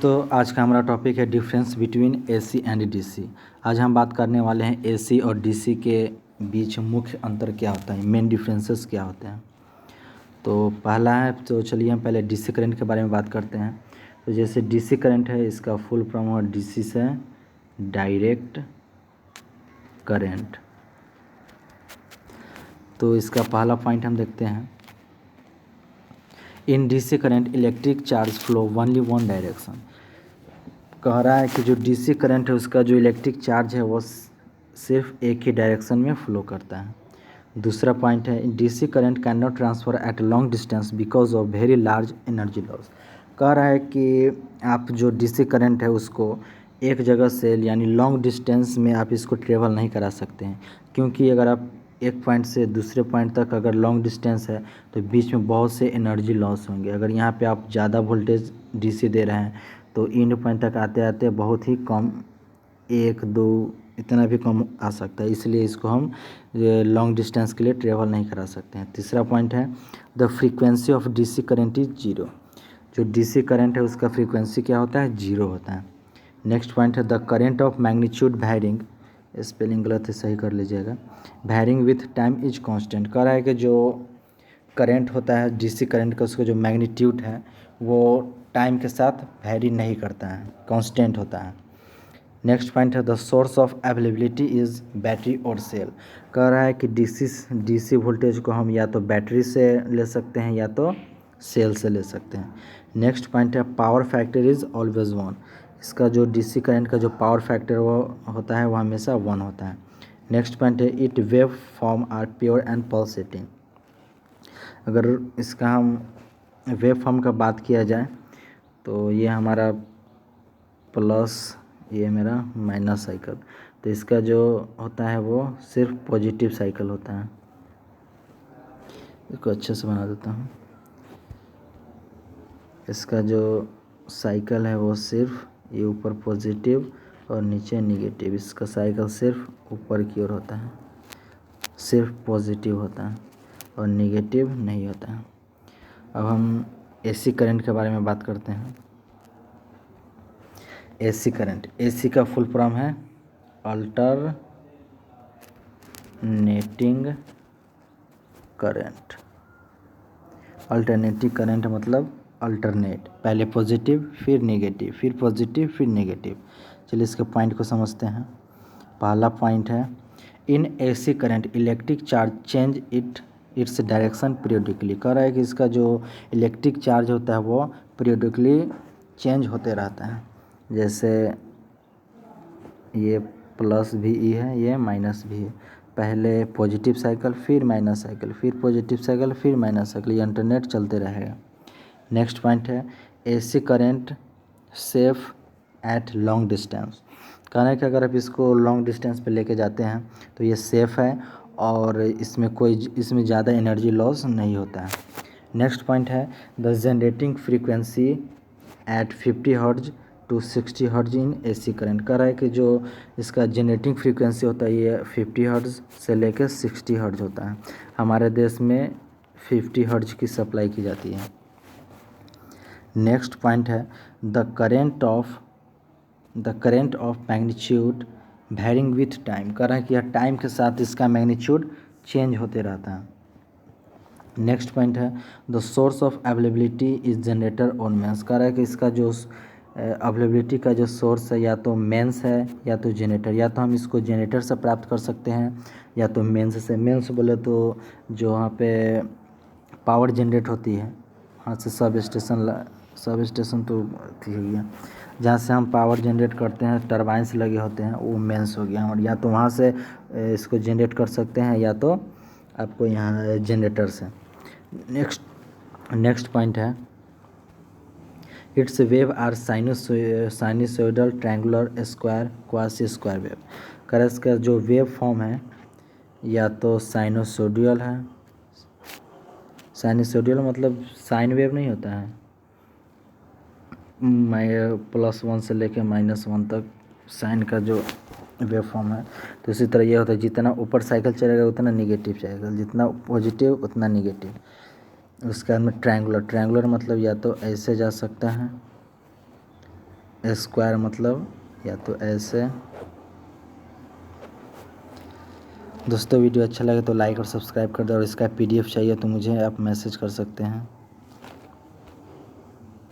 तो आज का हमारा टॉपिक है difference between AC and DC. आज हम बात करने वाले हैं एसी और डीसी के बीच मुख्य अंतर क्या होता है, मेन डिफरेंसेस क्या होते हैं। तो पहला है, तो चलिए हम पहले डीसी करंट के बारे में बात करते हैं। तो जैसे डीसी करंट है, इसका फुल फॉर्म है डीसी से डायरेक्ट करंट। तो इसका पहला पॉइंट हम देखते हैं, in DC current electric charge flow only one direction. कह रहा है कि जो डीसी करंट है उसका जो इलेक्ट्रिक चार्ज है वो सिर्फ एक ही डायरेक्शन में फ्लो करता है। दूसरा पॉइंट है, DC current can not transfer at long distance because of very large energy loss. कह रहा है कि आप जो डीसी करंट है उसको एक जगह से यानी लॉन्ग डिस्टेंस में आप इसको ट्रेवल नहीं करा सकते हैं, क्योंकि अगर आप एक पॉइंट से दूसरे पॉइंट तक अगर लॉन्ग डिस्टेंस है तो बीच में बहुत से एनर्जी लॉस होंगे। अगर यहाँ पे आप ज़्यादा वोल्टेज डीसी दे रहे हैं तो इन पॉइंट तक आते आते बहुत ही कम, एक दो इतना भी कम आ सकता है, इसलिए इसको हम लॉन्ग डिस्टेंस के लिए ट्रेवल नहीं करा सकते हैं। तीसरा पॉइंट है, the frequency of DC current is zero. जो डीसी करंट है उसका फ्रीक्वेंसी क्या होता है, जीरो होता है। नेक्स्ट पॉइंट है, the current of magnitude varying, spelling गलत है सही कर लीजिएगा, varying with time is constant. कह रहा है कि जो करंट होता है डीसी करंट का, उसका जो मैग्नीट्यूड है वो टाइम के साथ वैरी नहीं करता है, कांस्टेंट होता है। नेक्स्ट पॉइंट है, the source of availability is battery और सेल। कह रहा है कि डीसी वोल्टेज को हम या तो बैटरी से ले सकते हैं या तो सेल से ले सकते हैं। नेक्स्ट पॉइंट है, power factor is always one. इसका जो डीसी करंट का जो पावर फैक्टर वो होता है वो हमेशा 1 होता है। नेक्स्ट पॉइंट है, it wave form are pure and pulsating. अगर इसका हम वेव फॉर्म का बात किया जाए तो ये हमारा प्लस, ये मेरा माइनस साइकिल, तो इसका जो होता है वो सिर्फ पॉजिटिव साइकिल होता है। इसको अच्छे से बना देता हूँ। इसका जो साइकिल है वो सिर्फ ये ऊपर पॉजिटिव और नीचे निगेटिव, इसका साइकिल सिर्फ ऊपर की ओर होता है, सिर्फ पॉजिटिव होता है और निगेटिव नहीं होता है। अब हम एसी करंट के बारे में बात करते हैं। एसी करंट, एसी का फुल फॉर्म है अल्टरनेटिंग करंट। अल्टरनेटिंग करंट मतलब अल्टरनेट, पहले पॉजिटिव फिर नेगेटिव फिर पॉजिटिव फिर नेगेटिव। चलिए इसके पॉइंट को समझते हैं। पहला पॉइंट है, इन AC current electric charge change its direction periodically. कह रहा है कि इसका जो इलेक्ट्रिक चार्ज होता है वो पीरियडिकली चेंज होते रहता है। जैसे ये प्लस भी ई है, ये माइनस भी है, पहले पॉजिटिव साइकिल फिर माइनस साइकिल फिर पॉजिटिव साइकिल फिर माइनस साइकिल, ये अल्टरनेट चलते रहेगा। नेक्स्ट पॉइंट है, AC current safe at long distance. कहना है कि अगर आप इसको लॉन्ग डिस्टेंस पे लेके जाते हैं तो ये सेफ़ है और इसमें ज़्यादा एनर्जी लॉस नहीं होता है। नेक्स्ट पॉइंट है, the generating frequency at 50 hertz to 60 hertz in AC current. कह रहा है कि जो इसका जनरेटिंग फ्रीक्वेंसी होता है ये 50 हर्ट्ज से लेकर 60 हर्ट्ज होता है। हमारे देश में 50 हर्ट्ज की सप्लाई की जाती है। नेक्स्ट पॉइंट है, the current of magnitude varying with time. कह रहा है कि यह टाइम के साथ इसका मैग्नीट्यूड चेंज होते रहता है। नेक्स्ट पॉइंट है, the source of availability is generator और मेंस। कह रहा है कि इसका जो अवेलेबिलिटी का जो सोर्स है या तो मेंस है या तो जनरेटर, या तो हम इसको जनरेटर से प्राप्त कर सकते हैं या तो मेंस से। मेंस बोले तो जो वहाँ पे पावर जनरेट होती है, वहाँ से सब स्टेशन तो थी हो गया, जहाँ से हम पावर जनरेट करते हैं, टरबाइंस लगे होते हैं, वो मेंस हो गया। और या तो वहाँ से इसको जनरेट कर सकते हैं या तो आपको यहाँ जनरेटर से। नेक्स्ट पॉइंट है, its wave are sinusoidal triangular square quasi square wave. कर इसका जो वेव फॉर्म है या तो साइनोसोडियल है, साइनोसोडियल मतलब साइन वेव नहीं होता है, +1 से लेके -1 तक साइन का जो वेव फॉर्म है। तो इसी तरह ये होता है, जितना ऊपर साइकिल चलेगा उतना निगेटिव जाएगा, जितना पॉजिटिव उतना निगेटिव। उसके बाद में ट्रायंगुलर मतलब या तो ऐसे जा सकता है स्क्वायर मतलब या तो ऐसे। दोस्तों वीडियो अच्छा लगे तो लाइक और सब्सक्राइब कर दो, और इसका PDF चाहिए तो मुझे आप मैसेज कर सकते हैं।